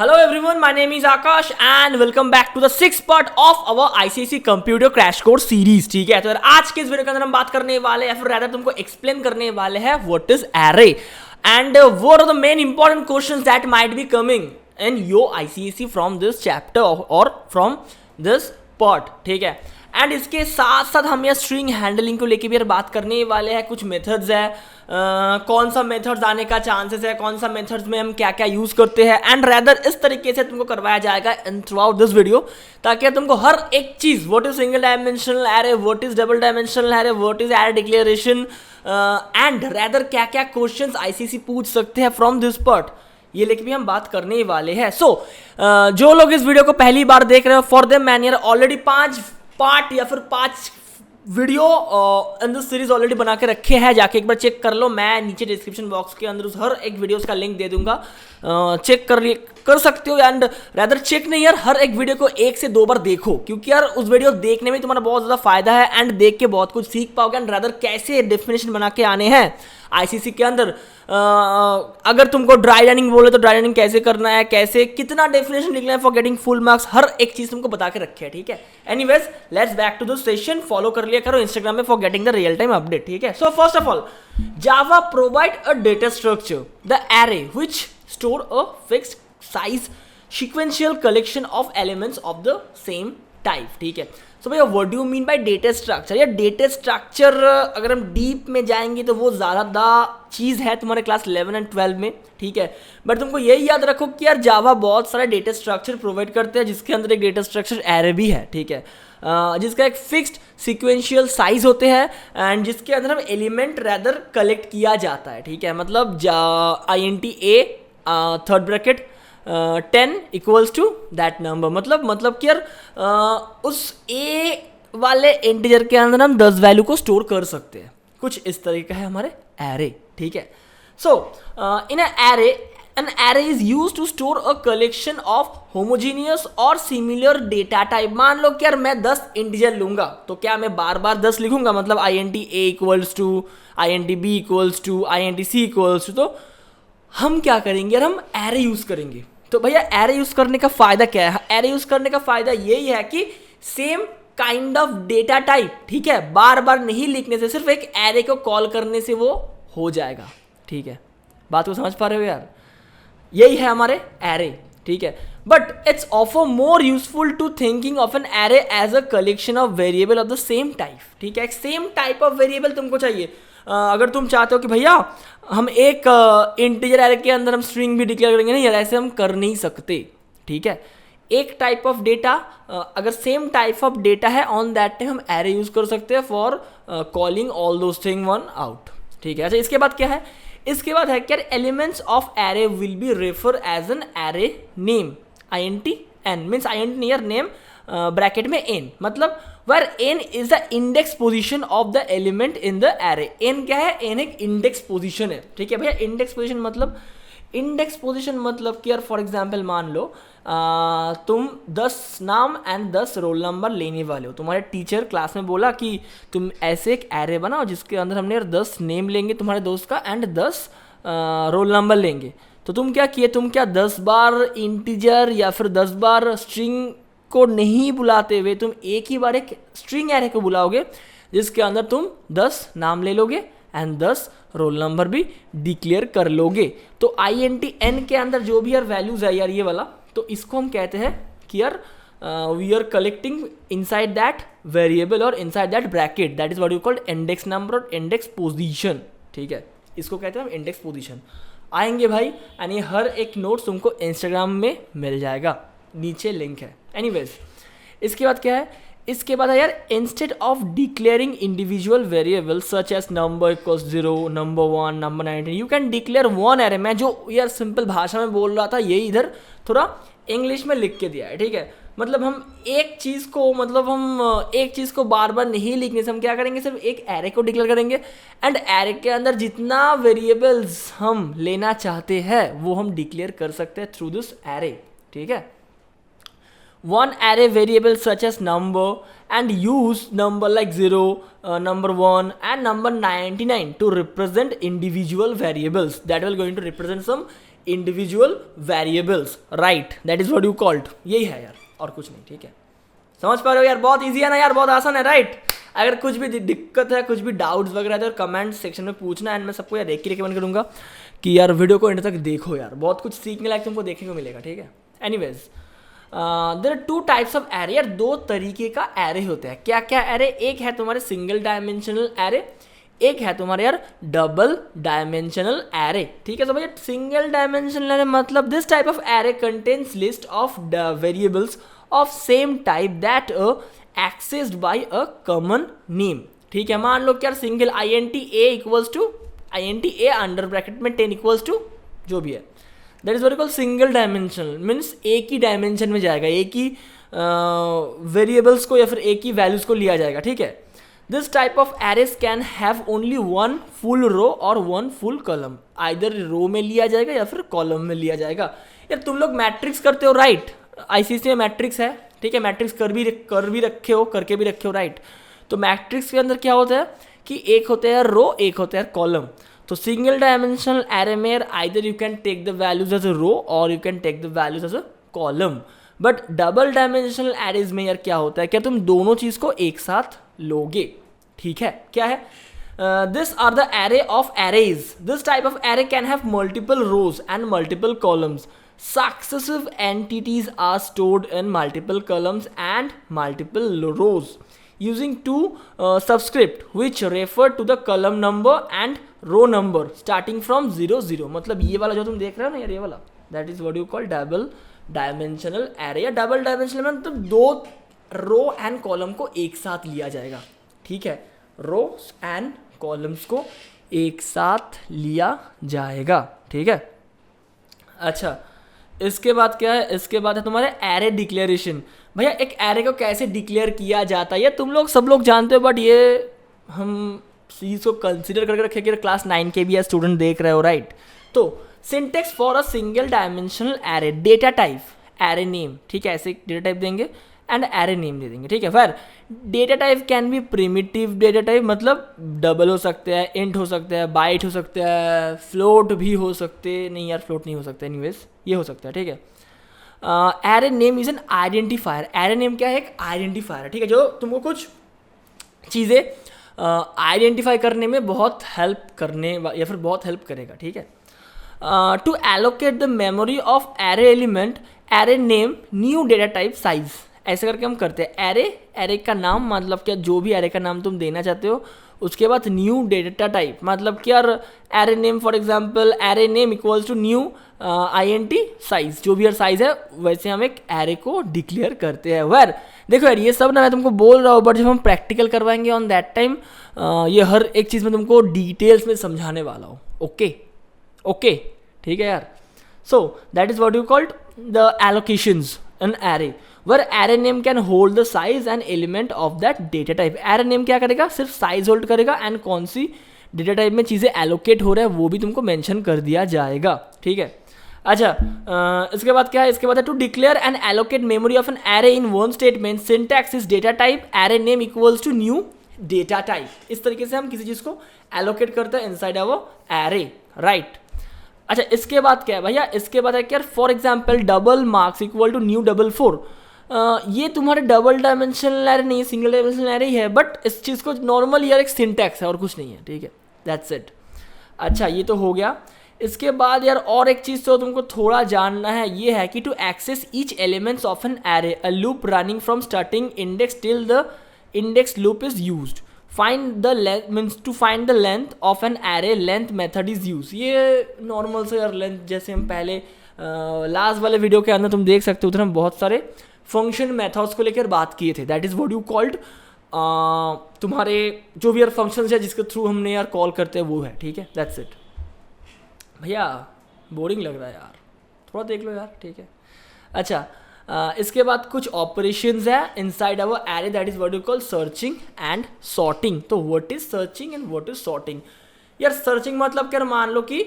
Hello everyone, my name is Akash and welcome back to the sixth part of our ICSE Computer Crash Course series. ठीक है, तो आज के इस video के अंदर हम बात करने वाले हैं, फिर rather तुमको एक्सप्लेन करने वाले हैं what is array and what are the main important questions that might be coming in your ICSE from this chapter or from this part. ठीक है, एंड इसके साथ साथ हम यह स्ट्रिंग हैंडलिंग को लेके भी बात करने वाले हैं. कुछ मेथड्स है, कौन सा मेथड्स आने का चांसेस है, कौन सा मेथड्स में हम क्या क्या यूज करते हैं, एंड रैदर इस तरीके से तुमको करवाया जाएगा in through out this video, ताकि तुमको हर एक चीज what is single dimensional array, what is double dimensional array, what is array declaration and rather क्या क्या क्वेश्चंस आईसीसी पूछ सकते हैं फ्रॉम दिस पार्ट, ये लेके भी हम बात करने वाले हैं. सो जो लोग इस वीडियो को पहली बार देख रहे हो, फॉर देम मैंने ऑलरेडी 5 पार्ट या फिर 5 video in this series already बना के रखे हैं, जाके एक बार चेक कर लो. मैं नीचे डिस्क्रिप्शन बॉक्स के अंदर उस हर एक वीडियोस का लिंक दे दूंगा, चेक कर सकते हो. एंड रैदर चेक नहीं यार, हर एक वीडियो को 1 से 2 बार देखो, क्योंकि यार उस वीडियो देखने में तुम्हारा बहुत ज़्यादा फायदा है एंड देख के बहुत कुछ सीख पाओगे. एंड रैदर कैसे डेफिनेशन बना के आने हैं आईसीसी के अंदर, अगर तुमको ड्राई रनिंग बोले तो ड्राई रनिंग कैसे करना है, कैसे कितना डेफिनेशन लिखना है फॉर गेटिंग फुल मार्क्स, हर एक चीज तुमको बता के रखे है. ठीक है, anyways let's back to the session. Follow कर लिया करो इंस्टाग्राम में for getting the real time update. ठीक है, so first of all Java provide a data structure the array which store a fixed size sequential collection of elements of the same type. ठीक है, सो भैया what do you mean by data structure. या data structure अगर हम deep में जाएंगे तो वो ज़्यादा चीज़ है तुम्हारे क्लास 11 एंड 12 में. ठीक है, बट तुमको यही याद रखो कि यार जावा बहुत सारा डेटा स्ट्रक्चर प्रोवाइड करते हैं, जिसके अंदर एक डेटा स्ट्रक्चर एरे भी है. ठीक है, जिसका एक फिक्स्ड सिक्वेंशियल साइज होते हैं एंड जिसके अंदर हम एलिमेंट रैदर कलेक्ट किया जाता है. ठीक है, मतलब INT A third bracket 10 equals to that number, मतलब कि यार उस A वाले इंटीजर के अंदर हम 10 वैल्यू को स्टोर कर सकते हैं. कुछ इस तरीके का है हमारे एरे. ठीक है, so in an array is use to store a collection of homogeneous और सिमिलर डेटा टाइप. मान लो कि यार मैं 10 इंटीजर लूंगा, तो क्या मैं बार बार 10 लिखूंगा, मतलब INT A equals to INT B equals to INT C equals to. तो हम क्या करेंगे यार, हम एरे यूज करेंगे. तो भैया एरे यूज करने का फायदा क्या है? एरे यूज करने का फायदा यही है कि same kind of data type, ठीक है, बार बार नहीं लिखने से, सिर्फ एक एरे को कॉल करने से वो हो जाएगा. ठीक है, बात को समझ पा रहे हो यार, यही है हमारे एरे. ठीक है, but it's offer more useful to thinking of an array as a collection of variable of the same type. ठीक है, एक सेम टाइप ऑफ वेरिएबल तुमको चाहिए. अगर तुम चाहते हो कि भैया हम एक इंटीजर एरे के अंदर हम स्ट्रिंग भी डिक्लेयर करेंगे, नहीं यार ऐसे हम कर नहीं सकते. ठीक है, एक टाइप ऑफ डेटा, अगर सेम टाइप ऑफ डेटा है ऑन दैट टाइम हम एरे यूज कर सकते हैं for calling all those thing one out. ठीक है, अच्छा इसके बाद क्या है, इसके बाद है क्या, elements of array will be refer as an array name. INT n means INT near name bracket में n, मतलब where n is the index position of the element in the array. n क्या है, n एक index position है. ठीक है भैया, index position मतलब कि यार फॉर एग्जांपल मान लो तुम 10 नाम एंड 10 रोल नंबर लेने वाले हो. तुम्हारे टीचर क्लास में बोला कि तुम ऐसे एक एरे बनाओ जिसके अंदर हमने यार 10 नेम लेंगे तुम्हारे दोस्त का एंड 10 रोल नंबर लेंगे. तो तुम क्या किए, तुम क्या 10 बार इंटीजर या फिर 10 बार स्ट्रिंग को नहीं बुलाते हुए तुम एक ही बार एक स्ट्रिंग एरे को बुलाओगे, जिसके अंदर तुम 10 नाम ले लोगे एंड 10 रोल नंबर भी डिक्लेयर कर लोगे. तो INT n के अंदर जो भी यार वैल्यूज है यार ये वाला, तो इसको हम कहते हैं कि यार we are collecting inside that variable और inside that bracket, that is what you called index number और इंडेक्स पोजीशन. ठीक है, इसको कहते हैं हम इंडेक्स पोजीशन. आएंगे भाई, यानी हर एक नोट्स तुमको इंस्टाग्राम में मिल जाएगा, नीचे लिंक है. एनीवेज इसके बाद क्या है, इसके बाद है यार instead of declaring individual variable such as number equals 0, number 1, number 19, you can declare one array. मैं जो यार सिंपल भाषा में बोल रहा था यही इधर थोड़ा इंग्लिश में लिख के दिया है. ठीक है, मतलब हम एक चीज़ को बार बार नहीं लिखने से हम क्या करेंगे, सिर्फ एक एरे को डिक्लेयर करेंगे एंड एरे के अंदर जितना वेरिएबल्स हम लेना चाहते हैं वो हम डिक्लेयर कर सकते हैं थ्रू दिस एरे. ठीक है, one array variable such as number and use number like 0, number 1 and number 99 to represent individual variables that will going to represent some individual variables, right, that is what you called, यही है यार और कुछ नहीं, ठीक है। समझ पा रहे हो यार, बहुत इजी है ना यार, बहुत आसान है, राइट। अगर कुछ भी दिक्कत है, कुछ भी डाउट्स वगैरह है तो कमेंट सेक्शन में पूछना, एंड मैं सबको यार देख के रिकमेंड करूंगा कि यार वीडियो को एंड तक देखो यार, बहुत कुछ सीखने लायक तुमको देखने को मिलेगा, ठीक है। Anyways there are 2 types of array, यार 2 तरीके का एरे होते हैं। क्या क्या एरे? एक है तुम्हारे सिंगल डायमेंशनल एरे, एक है तुम्हारे यार डबल डायमेंशनल एरे, ठीक है। तो भैया सिंगल डायमेंशनल एरे मतलब this type of array contains list of variables of same type that accessed by a common name, ठीक है। मान लो कि यार single int a equals to int a under bracket में 10 इक्वल्स टू जो भी है, that is what you call single dimensional, means एक ही डायमेंशन में जाएगा, एक ही वेरिएबल्स को या फिर एक ही वैल्यूज को लिया जाएगा, ठीक है। This type of arrays can have only 1 full row और 1 फुल कॉलम, आइदर रो में लिया जाएगा या फिर कॉलम में लिया जाएगा। यार तुम लोग मैट्रिक्स करते हो, राइट, आईसीएसई में मैट्रिक्स है, ठीक है। मैट्रिक्स करके भी रखे हो, राइट। तो मैट्रिक्स के अंदर क्या होता है कि एक होता है रो, एक होता है कॉलम। तो सिंगल डायमेंशनल एरे में either you can take the values as a row और you can take the values as a column, but double dimensional arrays में यार क्या होता है, क्या तुम दोनों चीज को एक साथ लोगे, ठीक है। क्या है? This are the array of arrays, this type of array can have multiple rows and multiple columns, successive entities are stored in multiple columns and multiple rows using 2 subscript which refer to the column number and row number starting from 0 0। मतलब ये वाला जो तुम देख रहे हो ना यार, ये वाला, that is what you call double dimensional array। या डबल डायमेंशनल में मतलब 2 रो एंड कॉलम को एक साथ लिया जाएगा, ठीक है। रो एंड कॉलम्स को एक साथ लिया जाएगा, ठीक है। अच्छा, इसके बाद क्या है? इसके बाद है तुम्हारे एरे डिक्लेरेशन। भैया एक एरे को कैसे डिक्लेयर किया जाता है ये तुम लोग सब लोग जानते हो, बट ये हम चीज़ को कंसिडर करके रखे कि क्लास 9 के भी स्टूडेंट देख रहे हो, राइट। तो syntax for a single dimensional array, data type, array name, ठीक है, ऐसे डेटा टाइप देंगे एंड एरे नेम दे देंगे, ठीक है। फिर data type can be primitive data type, मतलब डबल हो सकता है, इंट हो सकता है, बाइट हो सकता है, फ्लोट भी हो सकते, नहीं यार फ्लोट नहीं हो सकता, एनीवेज ये हो सकता है, ठीक है। Array name is an identifier, array name क्या है? एक आइडेंटिफायर है, ठीक है, जो तुमको कुछ चीज़ें आइडेंटिफाई करने में बहुत हेल्प करने या फिर बहुत हेल्प करेगा, ठीक है। To allocate the memory of array element, array name, new data type, size, ऐसे करके हम करते हैं। एरे का नाम मतलब क्या, जो भी एरे का नाम तुम देना चाहते हो, उसके बाद न्यू डेटा टाइप मतलब क्या, array name for example array name equals to new int size, जो भी यार साइज है वैसे हम एक एरे को डिक्लेयर करते हैं। वेर देखो यार ये सब ना मैं तुमको बोल रहा हूँ, बट जब हम प्रैक्टिकल करवाएंगे ऑन दैट टाइम ये हर एक चीज़ में तुमको डिटेल्स में समझाने वाला हूँ, ओके, ठीक है यार। So that is what you called the allocations in array, where array name can hold the size and element of that data type। array name क्या करेगा? सिर्फ साइज होल्ड करेगा एंड कौन सी डेटा टाइप में चीज़ें एलोकेट हो रहा है वो भी तुमको मेंशन कर दिया जाएगा, ठीक है। अच्छा, इसके बाद क्या है? इसके बाद है to declare and allocate memory of an array in one statement, syntax is data type array name equals to new data type. इस तरीके से हम किसी चीज़ को एलोकेट करते हैं इनसाइड अवर एरे, राइट। अच्छा, इसके बाद क्या है भैया? इसके बाद है क्या? For example double marks equal to new double 4। ये तुम्हारे डबल डायमेंशनल एरे नहीं है, सिंगल डायमेंशनल एरे ही है, बट इस चीज़ को नॉर्मल यार एक सिंटैक्स है और कुछ नहीं है, ठीक है, दैट्स इट। अच्छा, ये तो हो गया। इसके बाद यार और एक चीज़ तो तुमको थोड़ा जानना है, ये है कि to access each elements of an array a loop running from starting index till the index loop is used, find the length means to find the length of an array length method is use. ये normal से यार length, जैसे हम पहले last वाले video के अंदर तुम देख सकते हो, उधर हम बहुत सारे फंक्शन मेथड्स को लेकर बात किए थे, that is what you called तुम्हारे जो भी यार फंक्शंस है जिसके थ्रू हमने यार कॉल करते हैं वो है, ठीक है, दैट्स इट। भैया बोरिंग लग रहा है यार, थोड़ा देख लो यार, ठीक है। अच्छा, इसके बाद कुछ ऑपरेशंस है inside our array, that is what you call searching and sorting. तो what is searching and what is sorting? यार सर्चिंग मतलब क्या, मान लो कि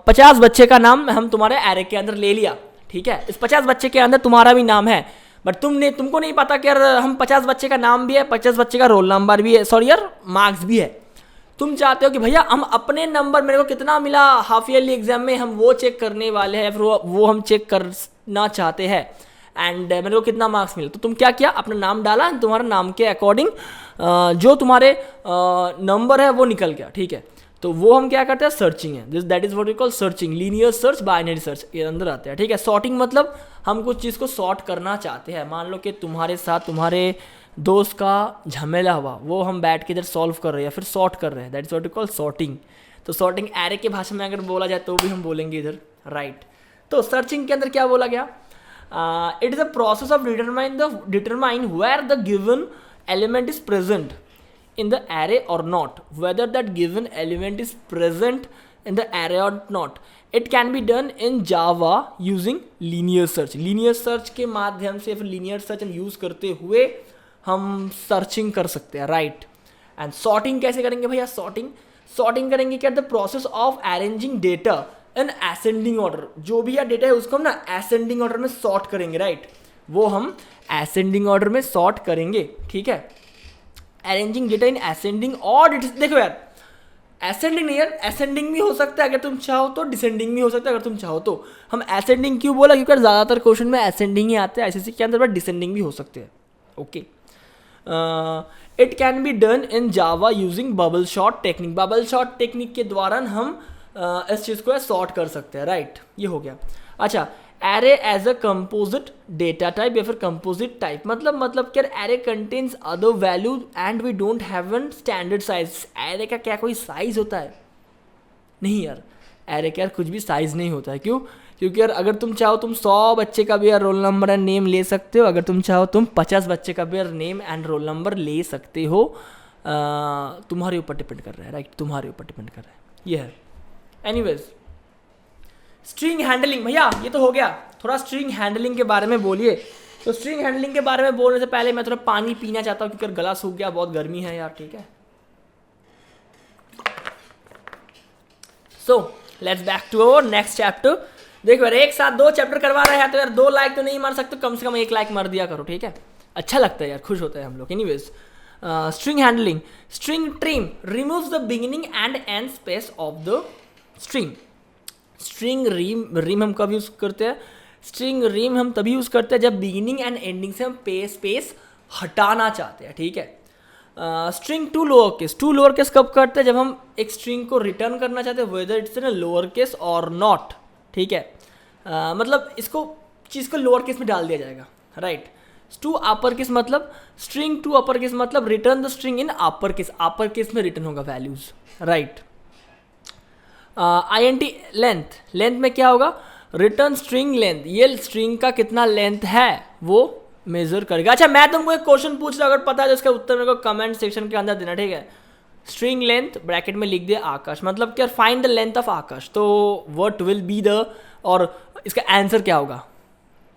50 बच्चे का नाम हम तुम्हारे एरे के अंदर ले लिया, ठीक है, इस 50 बच्चे के अंदर तुम्हारा भी नाम है, बट तुमको नहीं पता कि यार हम 50 बच्चे का नाम भी है, 50 बच्चे का रोल नंबर भी है, सॉरी यार मार्क्स भी है। तुम चाहते हो कि भैया हम अपने नंबर, मेरे को कितना मिला हाफ ईयरली एग्जाम में, हम वो चेक करने वाले हैं, फिर वो हम चेक करना चाहते हैं एंड मेरे को कितना मार्क्स मिला। तो तुम क्या किया, अपना नाम डाला, तुम्हारा नाम के अकॉर्डिंग जो तुम्हारे नंबर है वो निकल गया, ठीक है। तो वो हम क्या करते हैं, सर्चिंग है, this that is what we call searching, linear search, binary search, ये अंदर आते हैं, ठीक है। सॉर्टिंग मतलब हम कुछ चीज़ को सॉर्ट करना चाहते हैं। मान लो कि तुम्हारे साथ तुम्हारे दोस्त का झमेला हुआ, वो हम बैठ के इधर सॉल्व कर रहे हैं या फिर सॉर्ट कर रहे हैं, that is what we call sorting. तो सॉर्टिंग एरे के भाषा में अगर बोला जाए तो भी हम बोलेंगे इधर, राइट। तो सर्चिंग के अंदर क्या बोला गया, it is a process of determine where the given element is present in the array or not, whether that given element is present in the array or not. It can be done in Java using linear search. Linear search के माध्यम से, फिर linear search हम use करते हुए हम searching कर सकते हैं, राइट। एंड सॉर्टिंग कैसे करेंगे भैया, सॉर्टिंग करेंगे क्या, the process of arranging data in ascending order. जो भी या डेटा है उसको हम ना असेंडिंग ऑर्डर में सॉर्ट करेंगे, राइट। वो हम असेंडिंग ऑर्डर में सॉर्ट करेंगे, ठीक है। अरेंजिंग डेटा इन असेंडिंग और देखो यार, असेंडिंग नहीं यार, असेंडिंग भी हो सकता है अगर तुम चाहो तो, डिसेंडिंग भी हो सकता है अगर तुम चाहो तो। हम असेंडिंग क्यों बोला, क्योंकि ज़्यादातर क्वेश्चन में असेंडिंग ही आते हैं, आईसीएसई के अंदर, बट डिसेंडिंग भी हो सकते हैं, okay. It can be done in Java using bubble shot technique. Bubble shot technique के द्वारा हम इस चीज़ को सॉर्ट कर सकते हैं, राइट। ये हो गया। अच्छा, array as a composite data type या फिर कंपोजिट टाइप, मतलब क्या, array contains other value and we don't have an standard size. Array का क्या कोई साइज होता है, नहीं यार, एरे का यार कुछ भी साइज नहीं होता है। क्यों, क्योंकि यार अगर तुम चाहो तुम 100 बच्चे का भी यार रोल नंबर एंड नेम ले सकते हो, अगर तुम चाहो तुम 50 बच्चे का भी यार नेम एंड रोल नंबर ले सकते हो, तुम्हारे ऊपर डिपेंड कर रहा है, राइट, तुम्हारे ऊपर डिपेंड कर रहा है, ये है। एनीवेज, स्ट्रिंग हैंडलिंग भैया ये तो हो गया, थोड़ा स्ट्रिंग हैंडलिंग के बारे में बोलिए। तो स्ट्रिंग हैंडलिंग के बारे में बोलने से पहले मैं थोड़ा पानी पीना चाहता हूँ, क्योंकि गला सूख गया, बहुत गर्मी है यार, ठीक है। So let's back to our next chapter. देखो यार, एक साथ 2 चैप्टर करवा रहे हैं तो यार 2 लाइक तो नहीं मार सकते, कम से कम 1 लाइक मार दिया करो, ठीक है। अच्छा लगता है यार, खुश होता है हम लोग। Anyways, string handling, string trim removes the beginning and end space of the string. String trim हम कब यूज़ करते हैं, स्ट्रिंग रिम हम तभी यूज़ करते हैं जब बिगिनिंग एंड एंडिंग से हम स्पेस हटाना चाहते हैं, ठीक है। स्ट्रिंग टू लोअर केस कब करते हैं, जब हम एक स्ट्रिंग को रिटर्न करना चाहते हैं, whether it's in lower case और नॉट, ठीक है। मतलब इसको चीज़ को लोअर केस में डाल दिया जाएगा, राइट। टू अपर केस मतलब, स्ट्रिंग टू अपर केस मतलब return the string in upper case में रिटर्न होगा वैल्यूज, राइट। INT लेंथ में क्या होगा, रिटर्न स्ट्रिंग लेंथ, ये स्ट्रिंग का कितना लेंथ है वो मेजर करेगा। अच्छा, मैं तुमको एक क्वेश्चन पूछ रहा हूँ, अगर पता है तो इसका उत्तर मेरे को कमेंट सेक्शन के अंदर देना, ठीक है। स्ट्रिंग लेंथ ब्रैकेट में लिख दिया आकाश, मतलब क्या, फाइंड द लेंथ ऑफ आकाश। तो व्हाट विल बी द, और इसका आंसर क्या होगा,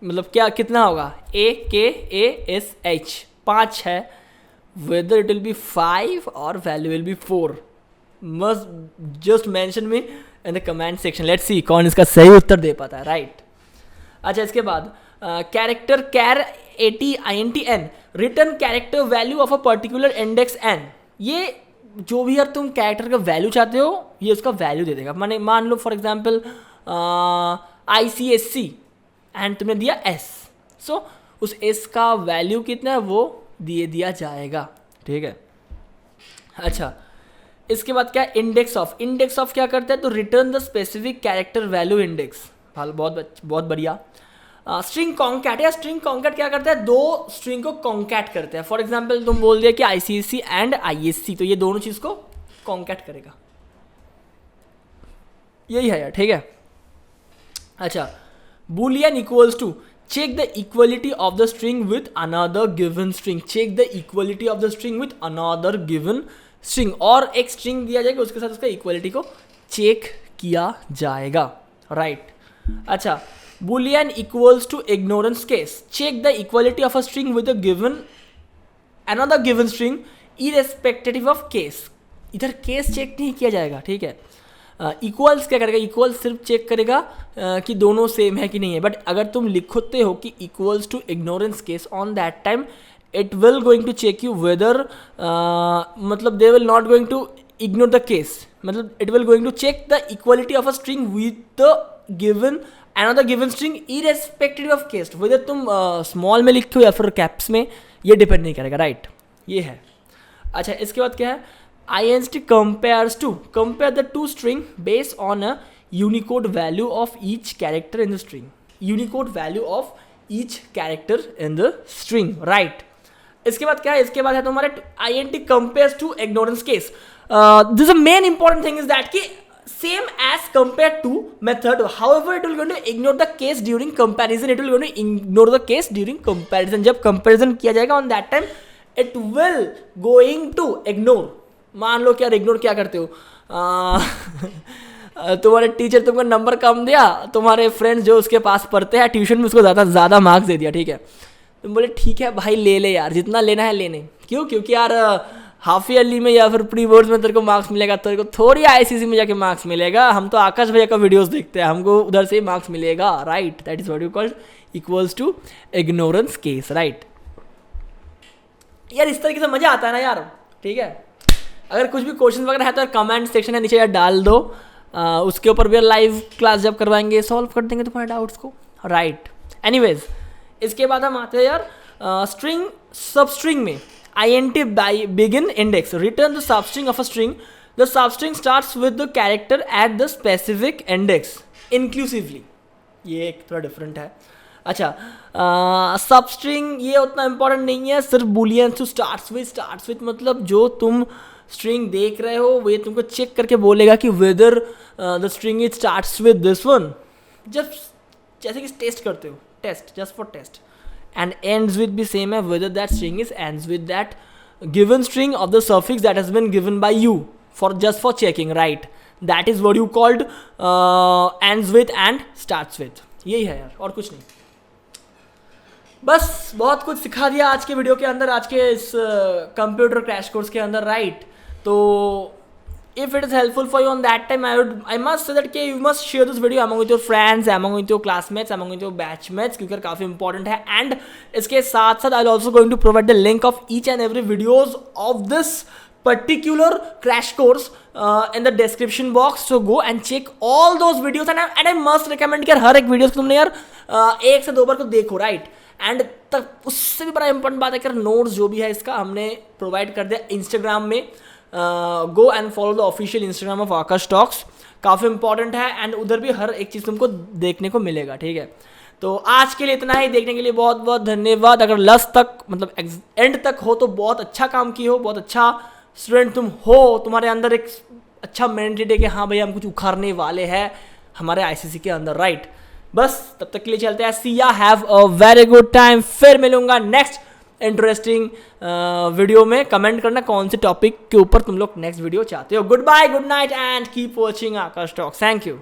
मतलब क्या कितना होगा, AKASH 5 है, वेदर इट विल बी 5 और value will be 4। Must just mention me in the comment section, let's see कौन इसका सही उत्तर दे पाता है, राइट। अच्छा, इसके बाद character char INTN return character value of a particular index n। ये जो भी यार तुम कैरेक्टर का वैल्यू चाहते हो, ये उसका वैल्यू दे देगा। माने मान लो फॉर एग्जांपल ICSC एंड तुमने दिया S, सो उस S का वैल्यू कितना है वो दिया जाएगा, ठीक है। अच्छा, इसके बाद क्या, इंडेक्स ऑफ क्या करता है, तो return the specific character value index, बहुत बढ़िया। स्ट्रिंग कॉन्कैट, या स्ट्रिंग कॉन्कैट क्या करता है, 2 स्ट्रिंग को कॉन्कैट करते हैं। फॉर एग्जांपल तुम बोल दिया कि ICSC एंड ISC, तो ये दोनों चीज़ को कॉन्कैट करेगा, यही है यार, ठीक है। अच्छा, Boolean equals to check the equality of the string with another given string, check the equality of the string with another given string, और एक स्ट्रिंग दिया जाएगा उसके साथ उसका इक्वलिटी को चेक किया जाएगा, राइट। अच्छा, Boolean equals to ignorance case, check the equality of a string with a given another given string irrespective of case. इधर केस चेक नहीं किया जाएगा, ठीक है। इक्वल्स क्या करेगा, इक्वल्स सिर्फ चेक करेगा कि दोनों सेम है कि नहीं है, बट अगर तुम लिखते हो कि equals to ignorance case, on that time it will going to check you whether मतलब they will not going to ignore the case, मतलब it will going to check the equality of a string with the given another given string irrespective of case, whether तुम small में लिखते हो या फिर caps में, ये डिपेंड नहीं करेगा, राइट ये है। अच्छा इसके बाद क्या है, INST compares to compare the two string based on a Unicode value of each character in the string, Unicode value of each character in the string, right। इसके बाद क्या है, इसके बाद है तुम्हारे INT compares to ignorance case। this is a main important thing is that कि same as compared to method, however it will going to ignore the case during comparison, it will going to ignore the case during comparison। जब comparison किया जाएगा on that time it will going to ignore। मान लो कि यार ignore क्या करते हो, तुम्हारे टीचर तुमको नंबर कम दिया, तुम्हारे फ्रेंड्स जो उसके पास पढ़ते हैं ट्यूशन में उसको ज़्यादा मार्क्स दे दिया, ठीक है, तुम बोले ठीक है भाई ले ले यार जितना लेना है लेने, क्यों, क्योंकि यार हाफ ईयरली में या फिर प्री बोर्ड्स में तेरे को मार्क्स मिलेगा, तेरे को थोड़ी ICC में जाके मार्क्स मिलेगा, हम तो आकाश भैया का वीडियोस देखते हैं, हमको उधर से ही मार्क्स मिलेगा, right, that is what you called equals to ignorance case, right. यार इस तरीके से मजा आता है ना यार, ठीक है। अगर कुछ भी क्वेश्चन वगैरह है तो कमेंट सेक्शन है नीचे यार डाल दो, उसके ऊपर भी लाइव क्लास जब करवाएंगे सॉल्व कर देंगे तुम्हारे डाउट्स को, राइट। एनीवेज इसके बाद हम आते हैं यार स्ट्रिंग सब स्ट्रिंग में INT begin index, return the substring of a string, the substring starts with the character at the specific index inclusively, ये एक थोड़ा डिफरेंट है। अच्छा सबस्ट्रिंग ये उतना इंपॉर्टेंट नहीं है, सिर्फ बुलियन टू स्टार्ट्स विथ मतलब जो तुम स्ट्रिंग देख रहे हो वो ये तुमको चेक करके बोलेगा कि whether the string is starts with this one, जब जैसे कि टेस्ट करते हो, test just for test, and ends with be same as whether that string is ends with that given string of the suffix that has been given by you for just for checking, right, that is what you called ends with and starts with, यही है यार और कुछ नहीं। बस बहुत कुछ सिखा दिया आज के वीडियो के अंदर, आज के इस कंप्यूटर क्रैश कोर्स के अंदर, राइट। तो if it is helpful for you on that time, I must say that you must share this video among with your friends, among with your classmates, among with your batchmates, क्योंकि काफ़ी important है। and इसके साथ साथ I'll also going to provide the link of each and every videos of this particular crash course in the description box, so go and check all those videos and I must recommend कि यार हर एक videos को तुमने यार एक से दो बार को देखो, राइट। एंड तक उससे भी बड़ा इंपॉर्टेंट बात है कि नोट्स जो भी है इसका हमने प्रोवाइड कर दिया इंस्टाग्राम में, go and follow the official Instagram of Akash talks, काफ़ी इंपॉर्टेंट है एंड उधर भी हर एक चीज़ तुमको देखने को मिलेगा, ठीक है। तो आज के लिए इतना ही, देखने के लिए बहुत बहुत धन्यवाद। अगर लास्ट तक मतलब एंड तक हो तो बहुत अच्छा काम किए हो, बहुत अच्छा स्टूडेंट तुम हो, तुम्हारे अंदर एक अच्छा मेंटेलिटी है कि हाँ भैया हम कुछ उखाड़ने वाले हैं हमारे ICC के अंदर, राइट। बस तब तक के लिए चलते हैं, सी या, have a very good time. फिर मिलूंगा नेक्स्ट इंटरेस्टिंग वीडियो में। कमेंट करना कौन से टॉपिक के ऊपर तुम लोग नेक्स्ट वीडियो चाहते हो। Goodbye, good night and keep watching Aakash talks. Thank you.